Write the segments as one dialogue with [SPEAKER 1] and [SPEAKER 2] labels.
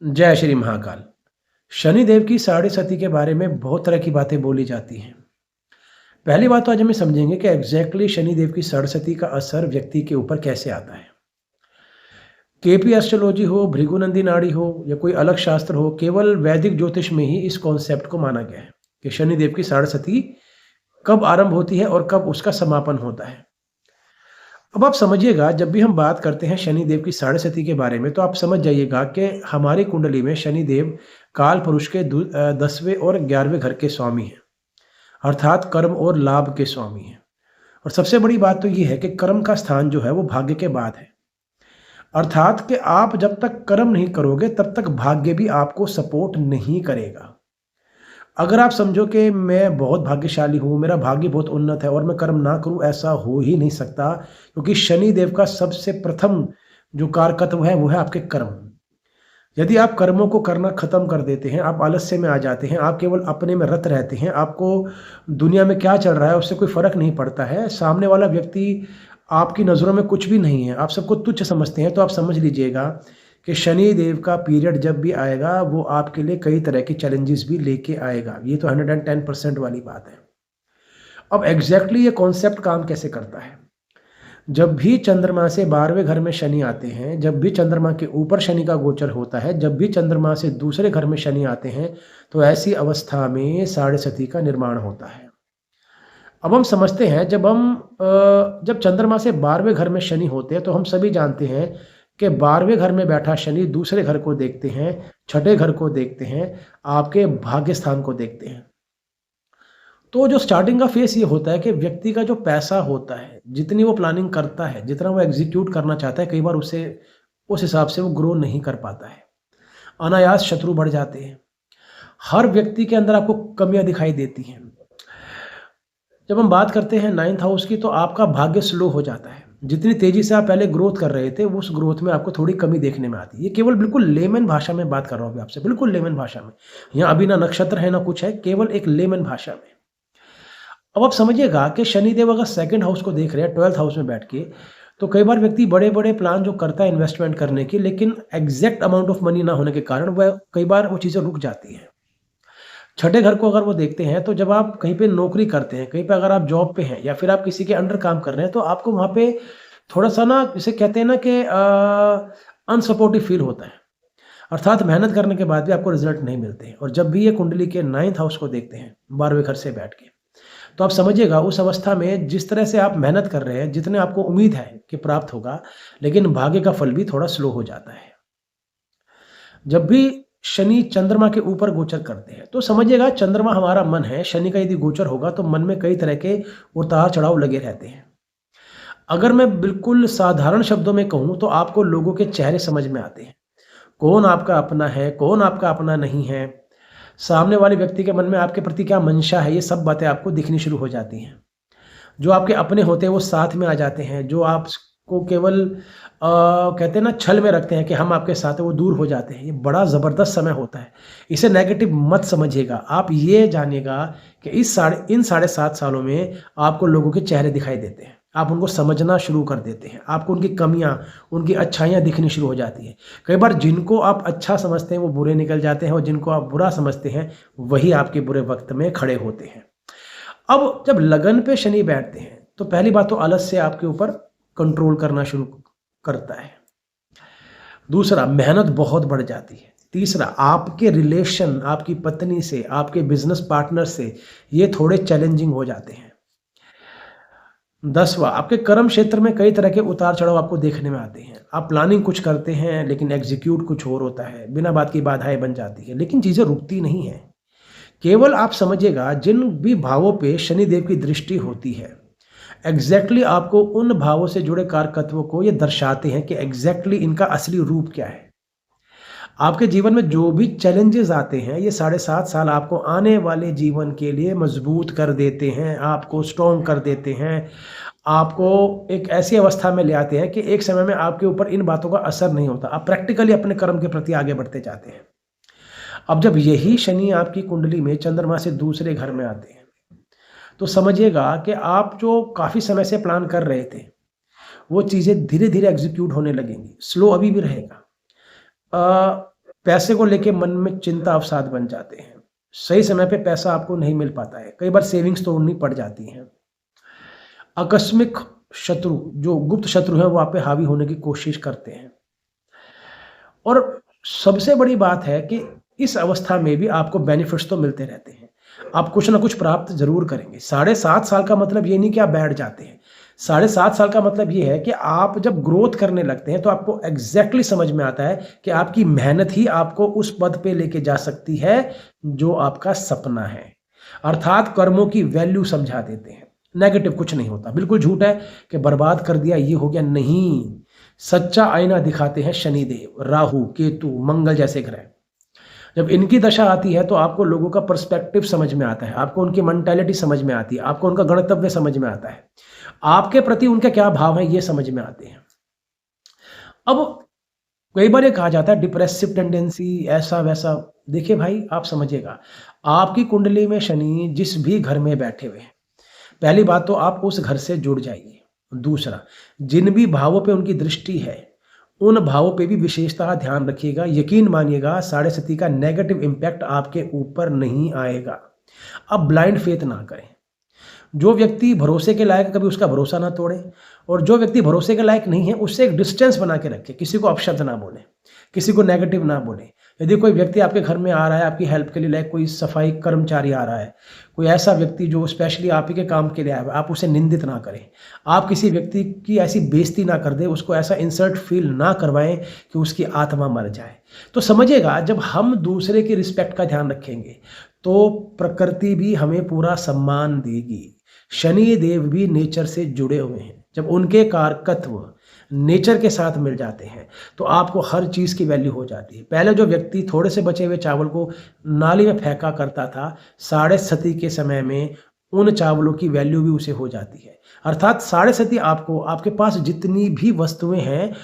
[SPEAKER 1] जय श्री महाकाल। शनिदेव की साढ़े सती के बारे में बहुत तरह की बातें बोली जाती हैं। पहली बात तो आज हमें समझेंगे कि एग्जैक्टली शनिदेव की सरस्वती का असर व्यक्ति के ऊपर कैसे आता है। केपी एस्ट्रोलॉजी हो, भृगुनंदी नाड़ी हो या कोई अलग शास्त्र हो, केवल वैदिक ज्योतिष में ही इस कॉन्सेप्ट को माना गया है कि शनिदेव की सरस्वती कब आरंभ होती है और कब उसका समापन होता है। अब आप समझिएगा, जब भी हम बात करते हैं शनिदेव की साढ़े सती के बारे में, तो आप समझ जाइएगा कि हमारी कुंडली में शनिदेव काल पुरुष के 10वें और 11वें घर के स्वामी हैं, अर्थात कर्म और लाभ के स्वामी हैं। और सबसे बड़ी बात तो ये है कि कर्म का स्थान जो है वो भाग्य के बाद है, अर्थात कि आप जब तक कर्म नहीं करोगे तब तक भाग्य भी आपको सपोर्ट नहीं करेगा। अगर आप समझो कि मैं बहुत भाग्यशाली हूँ, मेरा भाग्य बहुत उन्नत है और मैं कर्म ना करूँ, ऐसा हो ही नहीं सकता, क्योंकि शनि देव का सबसे प्रथम जो कारकत्व है वो है आपके कर्म। यदि आप कर्मों को करना खत्म कर देते हैं, आप आलस्य में आ जाते हैं, आप केवल अपने में रत रहते हैं, आपको दुनिया में क्या चल रहा है उससे कोई फर्क नहीं पड़ता है, सामने वाला व्यक्ति आपकी नज़रों में कुछ भी नहीं है, आप सबको तुच्छ समझते हैं, तो आप समझ लीजिएगा कि शनि देव का पीरियड जब भी आएगा वो आपके लिए कई तरह की चैलेंजेस भी लेके आएगा। ये तो 110% वाली बात है। अब एग्जैक्टली ये कॉन्सेप्ट काम कैसे करता है। जब भी चंद्रमा से 12वें घर में शनि आते हैं, जब भी चंद्रमा के ऊपर शनि का गोचर होता है, जब भी चंद्रमा से दूसरे घर में शनि आते हैं, तो ऐसी अवस्था में साढ़े सती का निर्माण होता है। अब हम समझते हैं, जब चंद्रमा से 12वें घर में शनि होते हैं, तो हम सभी जानते हैं कि 12वें घर में बैठा शनि दूसरे घर को देखते हैं, छठे घर को देखते हैं, आपके भाग्य स्थान को देखते हैं। तो जो स्टार्टिंग का फेस ये होता है कि व्यक्ति का जो पैसा होता है, जितनी वो प्लानिंग करता है, जितना वो एग्जीक्यूट करना चाहता है, कई बार उसे उस हिसाब से वो ग्रो नहीं कर पाता है। अनायास शत्रु बढ़ जाते हैं। हर व्यक्ति के अंदर आपको कमियां दिखाई देती हैं। जब हम बात करते हैं 9th हाउस की, तो आपका भाग्य स्लो हो जाता है। जितनी तेजी से आप पहले ग्रोथ कर रहे थे, उस ग्रोथ में आपको थोड़ी कमी देखने में आती है। ये केवल बिल्कुल लेमन भाषा में बात कर रहा हूँ अभी आपसे, बिल्कुल लेमन भाषा में। यहाँ अभी ना नक्षत्र है ना कुछ है, केवल एक लेमन भाषा में। अब आप समझिएगा कि शनिदेव अगर सेकंड हाउस को देख रहे हैं 12th हाउस में बैठ के, तो कई बार व्यक्ति बड़े बड़े प्लान जो करता है इन्वेस्टमेंट करने की, लेकिन एग्जैक्ट अमाउंट ऑफ मनी ना होने के कारण वह कई बार वो चीज़ें रुक जाती हैं। छठे घर को अगर वो देखते हैं, तो जब आप कहीं पे नौकरी करते हैं, कहीं पे अगर आप जॉब पे हैं या फिर आप किसी के अंडर काम कर रहे हैं, तो आपको वहाँ पे थोड़ा सा ना, जिसे कहते हैं ना कि अनसपोर्टिव फील होता है। अर्थात मेहनत करने के बाद भी आपको रिजल्ट नहीं मिलते हैं। और जब भी ये कुंडली के 9th हाउस को देखते हैं 12वें घर से बैठ के, तो आप समझिएगा उस अवस्था में जिस तरह से आप मेहनत कर रहे हैं, जितने आपको उम्मीद है कि प्राप्त होगा, लेकिन भाग्य का फल भी थोड़ा स्लो हो जाता है। जब भी शनि चंद्रमा के ऊपर गोचर करते हैं, तो समझिएगा चंद्रमा हमारा मन है, शनि का यदि गोचर होगा तो मन में कई तरह के उतार चढ़ाव लगे रहते हैं। अगर मैं बिल्कुल साधारण शब्दों में कहूँ, तो आपको लोगों के चेहरे समझ में आते हैं, कौन आपका अपना है, कौन आपका अपना नहीं है, सामने वाले व्यक्ति के मन में आपके प्रति क्या मंशा है, ये सब बातें आपको दिखनी शुरू हो जाती हैं। जो आपके अपने होते हैं वो साथ में आ जाते हैं, जो आपको केवल कहते हैं ना छल में रखते हैं कि हम आपके साथ हैं, वो दूर हो जाते हैं। ये बड़ा ज़बरदस्त समय होता है। इसे नेगेटिव मत समझिएगा। आप ये जानिएगा कि इन साढ़े 7 सालों में आपको लोगों के चेहरे दिखाई देते हैं। आप उनको समझना शुरू कर देते हैं। आपको उनकी कमियाँ, उनकी अच्छाइयाँ दिखनी शुरू हो जाती हैं। कई बार जिनको आप अच्छा समझते हैं वो बुरे निकल जाते हैं, और जिनको आप बुरा समझते हैं वही आपके बुरे वक़्त में खड़े होते हैं। अब जब लगन पे शनि बैठते हैं, तो पहली बात तो आलस्य आपके ऊपर कंट्रोल करना शुरू करता है। दूसरा, मेहनत बहुत बढ़ जाती है। तीसरा, आपके रिलेशन आपकी पत्नी से, आपके बिजनेस पार्टनर से, ये थोड़े चैलेंजिंग हो जाते हैं। 10वां, आपके कर्म क्षेत्र में कई तरह के उतार चढ़ाव आपको देखने में आते हैं। आप प्लानिंग कुछ करते हैं लेकिन एग्जीक्यूट कुछ और होता है, बिना बात की बाधाएं बन जाती है, लेकिन चीज़ें रुकती नहीं हैं। केवल आप समझिएगा, जिन भी भावों पे शनिदेव की दृष्टि होती है, एग्जैक्टली आपको उन भावों से जुड़े कारकत्वों को ये दर्शाते हैं कि एग्जैक्टली इनका असली रूप क्या है। आपके जीवन में जो भी चैलेंजेस आते हैं, ये साढ़े 7 साल आपको आने वाले जीवन के लिए मजबूत कर देते हैं, आपको स्ट्रॉन्ग कर देते हैं, आपको एक ऐसी अवस्था में ले आते हैं कि एक समय में आपके ऊपर इन बातों का असर नहीं होता। आप प्रैक्टिकली अपने कर्म के प्रति आगे बढ़ते जाते हैं। अब जब यही शनि आपकी कुंडली में चंद्रमा से दूसरे घर में आते हैं, तो समझिएगा कि आप जो काफ़ी समय से प्लान कर रहे थे, वो चीज़ें धीरे-धीरे एग्ज़ीक्यूट होने लगेंगी। स्लो अभी भी रहेगा। पैसे को लेके मन में चिंता अवसाद बन जाते हैं, सही समय पे पैसा आपको नहीं मिल पाता है, कई बार सेविंग्स तोड़नी पड़ जाती हैं। आकस्मिक शत्रु, जो गुप्त शत्रु हैं, वो आप पे हावी होने की कोशिश करते हैं। और सबसे बड़ी बात है कि इस अवस्था में भी आपको बेनिफिट्स तो मिलते रहते हैं, आप कुछ ना कुछ प्राप्त जरूर करेंगे। 7.5 साल का मतलब ये नहीं कि आप बैठ जाते हैं, 7.5 साल का मतलब ये है कि आप जब ग्रोथ करने लगते हैं तो आपको एग्जैक्टली समझ में आता है कि आपकी मेहनत ही आपको उस पद पे लेके जा सकती है जो आपका सपना है। अर्थात कर्मों की वैल्यू समझा देते हैं। नेगेटिव कुछ नहीं होता, बिल्कुल झूठ है कि बर्बाद कर दिया, ये हो गया, नहीं। सच्चा आईना दिखाते हैं शनिदेव, राहु, केतु, मंगल जैसे ग्रह। जब इनकी दशा आती है तो आपको लोगों का पर्सपेक्टिव समझ में आता है, आपको उनकी मेंटालिटी समझ में आती है, आपको उनका गणतव्य समझ में आता है, आपके प्रति उनके क्या भाव है ये समझ में आते हैं। अब कई बार ये कहा जाता है डिप्रेसिव टेंडेंसी, ऐसा वैसा। देखिए भाई, आप समझिएगा, आपकी कुंडली में शनि जिस भी घर में बैठे हुए हैं, पहली बात तो आप उस घर से जुड़ जाइए। दूसरा, जिन भी भावों पे उनकी दृष्टि है उन भावों पे भी विशेषतः ध्यान रखिएगा। यकीन मानिएगा, साढ़े सती का नेगेटिव इम्पैक्ट आपके ऊपर नहीं आएगा। अब ब्लाइंड फेथ ना करें। जो व्यक्ति भरोसे के लायक है कभी उसका भरोसा ना तोड़े, और जो व्यक्ति भरोसे के लायक नहीं है उससे एक डिस्टेंस बना के रखें। किसी को अपशब्द ना बोले, किसी को नेगेटिव ना बोले। यदि कोई व्यक्ति आपके घर में आ रहा है, आपकी हेल्प के लिए, लाइक कोई सफाई कर्मचारी आ रहा है, कोई ऐसा व्यक्ति जो स्पेशली आप ही के काम के लिए आया है, आप उसे निंदित ना करें। आप किसी व्यक्ति की ऐसी बेइज्जती ना कर दें, उसको ऐसा इंसल्ट फील ना करवाएं कि उसकी आत्मा मर जाए। तो समझिएगा, जब हम दूसरे की रिस्पेक्ट का ध्यान रखेंगे तो प्रकृति भी हमें पूरा सम्मान देगी। शनि देव भी नेचर से जुड़े हुए हैं, जब उनके कारकत्व नेचर के साथ मिल जाते हैं तो आपको हर चीज़ की वैल्यू हो जाती है। पहले जो व्यक्ति थोड़े से बचे हुए चावल को नाली में फेंका करता था, साढ़े सती के समय में उन चावलों की वैल्यू भी उसे हो जाती है। अर्थात साढ़े सती आपको, आपके पास जितनी भी वस्तुएं हैं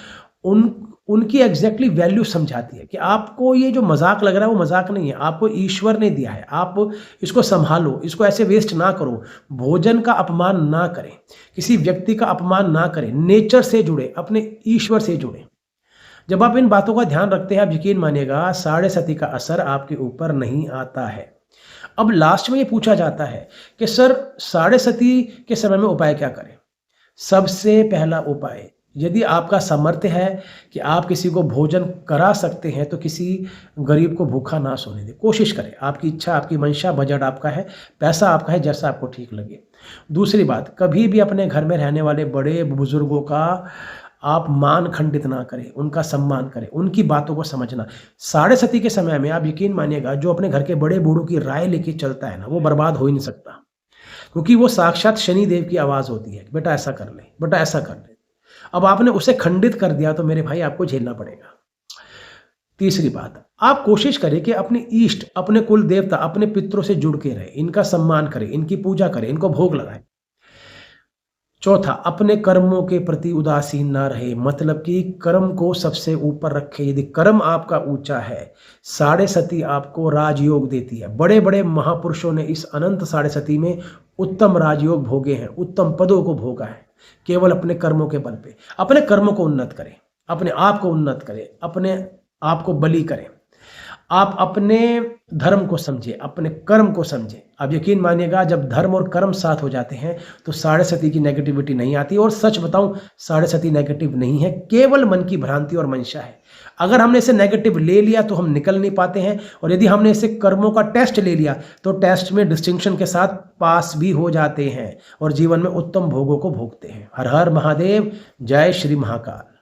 [SPEAKER 1] उनकी एग्जैक्टली वैल्यू समझाती है कि आपको ये जो मजाक लग रहा है वो मजाक नहीं है, आपको ईश्वर ने दिया है, आप इसको संभालो, इसको ऐसे वेस्ट ना करो। भोजन का अपमान ना करें, किसी व्यक्ति का अपमान ना करें, नेचर से जुड़े, अपने ईश्वर से जुड़े। जब आप इन बातों का ध्यान रखते हैं, आप यकीन मानिएगा, साढ़े सती का असर आपके ऊपर नहीं आता है। अब लास्ट में ये पूछा जाता है कि सर साढ़े सती के समय में उपाय क्या करें। सबसे पहला उपाय, यदि आपका सामर्थ्य है कि आप किसी को भोजन करा सकते हैं तो किसी गरीब को भूखा ना सोने दें। कोशिश करें, आपकी इच्छा, आपकी मंशा, बजट आपका है, पैसा आपका है, जैसा आपको ठीक लगे। दूसरी बात, कभी भी अपने घर में रहने वाले बड़े बुजुर्गों का आप मान खंडित ना करें, उनका सम्मान करें, उनकी बातों को समझना। साढ़े सती के समय में आप यकीन मानिएगा, जो अपने घर के बड़े बूढ़ों की राय लेके चलता है ना, वो बर्बाद हो ही नहीं सकता, क्योंकि वो साक्षात शनि देव की आवाज़ होती है, बेटा ऐसा कर ले, बेटा ऐसा कर ले। अब आपने उसे खंडित कर दिया तो मेरे भाई आपको झेलना पड़ेगा। तीसरी बात, आप कोशिश करें कि अपने इष्ट, अपने कुल देवता, अपने पितरों से जुड़ के रहें, इनका सम्मान करें, इनकी पूजा करें, इनको भोग लगाएं। चौथा, अपने कर्मों के प्रति उदासीन ना रहे, मतलब कि कर्म को सबसे ऊपर रखें। यदि कर्म आपका ऊंचा है, साढ़े सती आपको राजयोग देती है। बड़े बड़े महापुरुषों ने इस अनंत साढ़े सती में उत्तम राजयोग भोगे हैं, उत्तम पदों को भोगा है, केवल अपने कर्मों के बल पे। अपने कर्मों को उन्नत करें, अपने आप को उन्नत करें, अपने आप को बलि करें। आप अपने धर्म को समझे, अपने कर्म को समझे। आप यकीन मानिएगा, जब धर्म और कर्म साथ हो जाते हैं तो साढ़े सती की नेगेटिविटी नहीं आती। और सच बताऊं, साढ़े सती नेगेटिव नहीं है, केवल मन की भ्रांति और मंशा है। अगर हमने इसे नेगेटिव ले लिया तो हम निकल नहीं पाते हैं, और यदि हमने इसे कर्मों का टेस्ट ले लिया तो टेस्ट में डिस्टिंक्शन के साथ पास भी हो जाते हैं और जीवन में उत्तम भोगों को भोगते हैं। हर हर महादेव, जय श्री महाकाल।